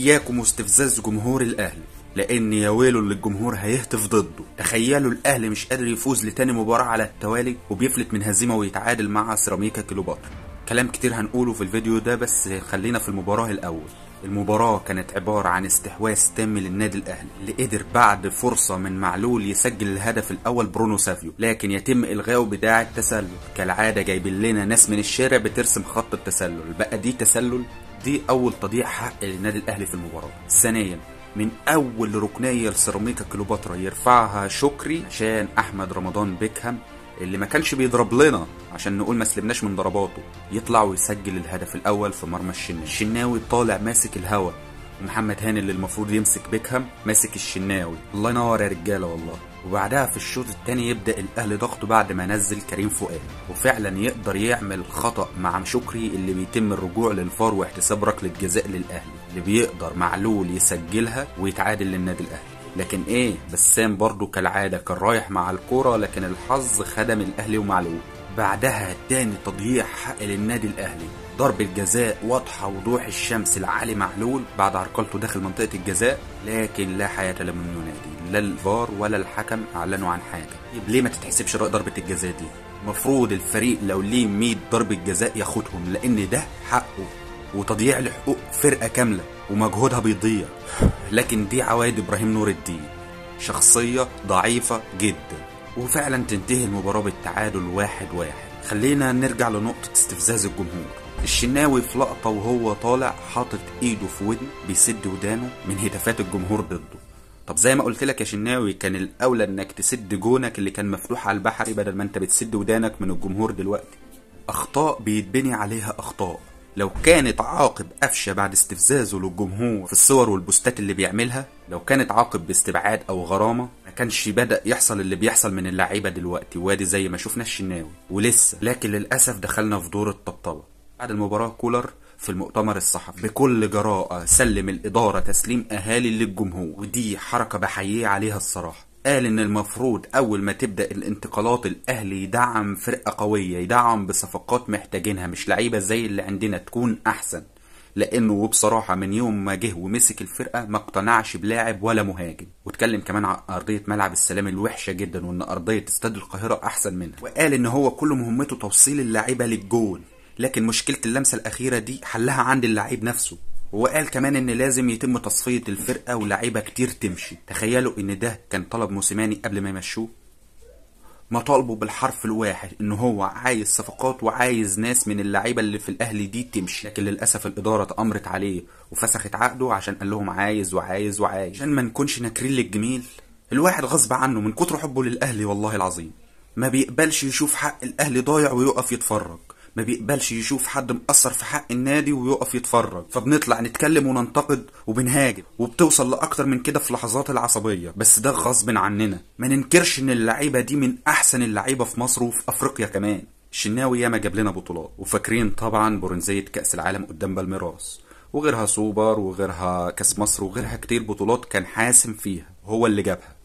اياكم واستفزاز جمهور الاهلي، لان يا ويله اللي الجمهور هيهتف ضده. تخيلوا الاهلي مش قادر يفوز لتاني مباراة على التوالي وبيفلت من هزيمة ويتعادل مع سيراميكا كليوباترا. كلام كتير هنقوله في الفيديو ده، بس خلينا في المباراة الاول. المباراة كانت عبارة عن استحواذ تام للنادي الاهلي، اللي قدر بعد فرصة من معلول يسجل الهدف الاول برونو سافيو، لكن يتم الغائه بداعي التسلل. كالعادة جايبين لنا ناس من الشارع بترسم خط التسلل، بقى دي تسلل؟ دي اول تضييع حق للنادي الاهلي في المباراة. ثانيا، من اول ركنية لسيراميكا كليوباترا يرفعها شكري عشان احمد رمضان بيكهام اللي ما كانش بيضرب لنا عشان نقول ما سلمناش من ضرباته، يطلع ويسجل الهدف الاول في مرمى الشناوي. الشناوي طالع ماسك الهوا، ومحمد هاني اللي المفروض يمسك بيكهام ماسك الشناوي. الله ينور يا رجاله والله. وبعدها في الشوط الثاني يبدا الاهلي ضغطه بعد ما نزل كريم فؤاد، وفعلا يقدر يعمل خطا مع شكري اللي بيتم الرجوع للفار واحتساب ركله جزاء للاهلي، اللي بيقدر معلول يسجلها ويتعادل للنادي الاهلي. لكن ايه، بسام برضو كالعاده كان رايح مع الكوره، لكن الحظ خدم الاهلي ومعلول. بعدها تاني تضييع حق للنادي الاهلي، ضربة جزاء واضحة وضوح الشمس لعلي معلول بعد عرقلته داخل منطقة الجزاء، لكن لا حياة لمن ينادي، لا الفار ولا الحكم اعلنوا عن حاجة. طيب ليه ما تتحسبش ضربة الجزاء دي؟ المفروض الفريق لو ليه 100 ضربة جزاء ياخدهم، لان ده حقه وتضييع لحقوق فرقة كاملة ومجهودها بيضيع. لكن دي عوايد ابراهيم نور الدين، شخصية ضعيفة جدا. وفعلا تنتهي المباراة بالتعادل 1-1. خلينا نرجع لنقطة استفزاز الجمهور. الشناوي في لقطة وهو طالع حاطط ايده في ودنه بيسد ودانه من هتافات الجمهور ضده. طب زي ما قلت لك يا شناوي، كان الاولى انك تسد جونك اللي كان مفتوح على البحري بدل ما انت بتسد ودانك من الجمهور دلوقتي. اخطاء بيتبني عليها اخطاء. لو كانت عاقب قفشه بعد استفزازه للجمهور في الصور والبوستات اللي بيعملها، لو كانت عاقب باستبعاد او غرامه، ما كانش بدأ يحصل اللي بيحصل من اللعيبه دلوقتي، وادي زي ما شفنا الشناوي ولسه. لكن للاسف دخلنا في دور الطبطبه. بعد المباراه كولر في المؤتمر الصحفي بكل جراءه سلم الاداره تسليم اهالي للجمهور، ودي حركه بحييه عليها الصراحه. قال ان المفروض اول ما تبدأ الانتقالات الاهلي يدعم فرقة قوية، يدعم بصفقات محتاجينها، مش لعيبة زي اللي عندنا، تكون احسن. لانه وبصراحة من يوم ما جه ومسك الفرقة ما اقتنعش بلاعب ولا مهاجم. واتكلم كمان عن ارضية ملعب السلام الوحشة جدا، وان ارضية استاد القاهرة احسن منها. وقال ان هو كل مهمته توصيل اللعيبة للجول، لكن مشكلة اللمسة الاخيرة دي حلها عند اللعيب نفسه. وقال كمان ان لازم يتم تصفية الفرقة ولاعيبة كتير تمشي. تخيلوا ان ده كان طلب موسيماني قبل ما يمشوه. مطالبه بالحرف الواحد ان هو عايز صفقات وعايز ناس من اللعيبة اللي في الاهلي دي تمشي، لكن للاسف الادارة تأمرت عليه وفسخت عقده عشان قال لهم عايز وعايز وعايز. عشان ما نكونش ناكرين للجميل، الواحد غصب عنه من كتر حبه للاهلي والله العظيم ما بيقبلش يشوف حق الاهلي ضايع ويقف يتفرج، ما بيقبلش يشوف حد مقصر في حق النادي ويقف يتفرج. فبنطلع نتكلم وننتقد وبنهاجم، وبتوصل لأكتر من كده في لحظات العصبية، بس ده غصب عننا. ما ننكرش ان اللعيبة دي من احسن اللعيبة في مصر وفي افريقيا كمان. الشناوي ياما جاب لنا بطولات، وفاكرين طبعا برونزية كأس العالم قدام بالميراس، وغيرها سوبر، وغيرها كأس مصر، وغيرها كتير بطولات كان حاسم فيها هو اللي جابها.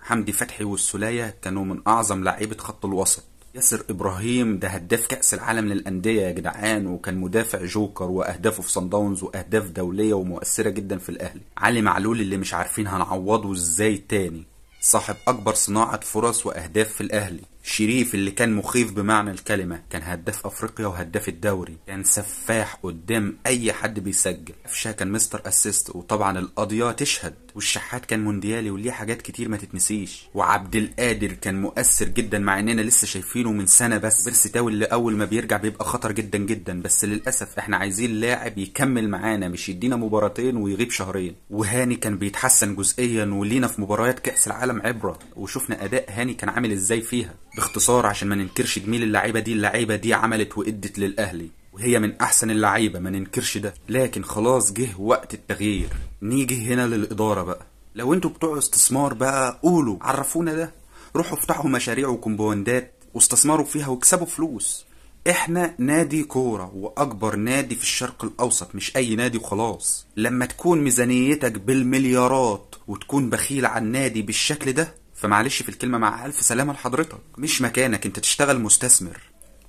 حمدي فتحي والسولية كانوا من اعظم لعيبة خط الوسط. ياسر ابراهيم ده هداف كأس العالم للأندية يا جدعان، وكان مدافع جوكر، واهدافه في صن داونز واهداف دولية ومؤثرة جدا في الاهلي. علي معلول اللي مش عارفين هنعوضه ازاي تاني، صاحب اكبر صناعة فرص واهداف في الاهلي. شريف اللي كان مخيف بمعنى الكلمة، كان هداف افريقيا وهداف الدوري، كان سفاح قدام اي حد بيسجل. قفشه كان مستر اسيست، وطبعا القضية تشهد. والشحات كان مونديالي وليه حاجات كتير ما تتنسيش. وعبد القادر كان مؤثر جدا مع اننا لسه شايفينه من سنة بس. بيرسيتاوي اللي اول ما بيرجع بيبقى خطر جدا جدا، بس للاسف احنا عايزين لاعب يكمل معانا، مش يدينا مباراتين ويغيب شهرين. وهاني كان بيتحسن جزئيا، ولينا في مباريات كأس العالم عبرة، وشفنا اداء هاني كان عامل ازاي فيها. باختصار عشان ما ننكرش جميل اللعيبة دي عملت وادت للاهلي، وهي من احسن اللعيبة ما ننكرش ده. لكن خلاص جه وقت التغيير. نيجي هنا للادارة بقى. لو انتوا بتوع استثمار بقى قولوا عرفونا ده، روحوا افتحوا مشاريع وكومباوندات واستثمروا فيها واكسبوا فلوس. احنا نادي كورة واكبر نادي في الشرق الاوسط، مش اي نادي وخلاص. لما تكون ميزانيتك بالمليارات وتكون بخيل على النادي بالشكل ده، فمعلش في الكلمة مع الف سلامة لحضرتك. مش مكانك انت تشتغل مستثمر،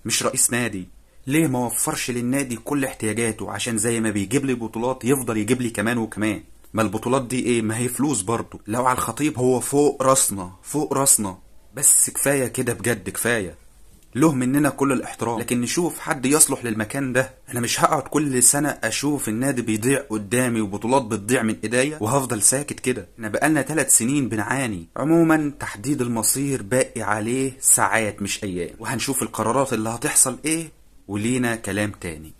مش رئيس نادي. ليه ما وفرش للنادي كل احتياجاته؟ عشان زي ما بيجيب لي بطولات يفضل يجيب لي كمان وكمان. ما البطولات دي ايه؟ ما هي فلوس برضه. لو على الخطيب هو فوق راسنا فوق راسنا، بس كفاية كده بجد، كفاية. له مننا كل الاحترام، لكن نشوف حد يصلح للمكان ده. انا مش هقعد كل سنة اشوف النادي بيضيع قدامي وبطولات بتضيع من ايديا وهفضل ساكت كده. احنا بقالنا 3 سنين بنعاني. عموما تحديد المصير باقي عليه ساعات مش ايام، وهنشوف القرارات اللي هتحصل ايه، ولينا كلام تاني.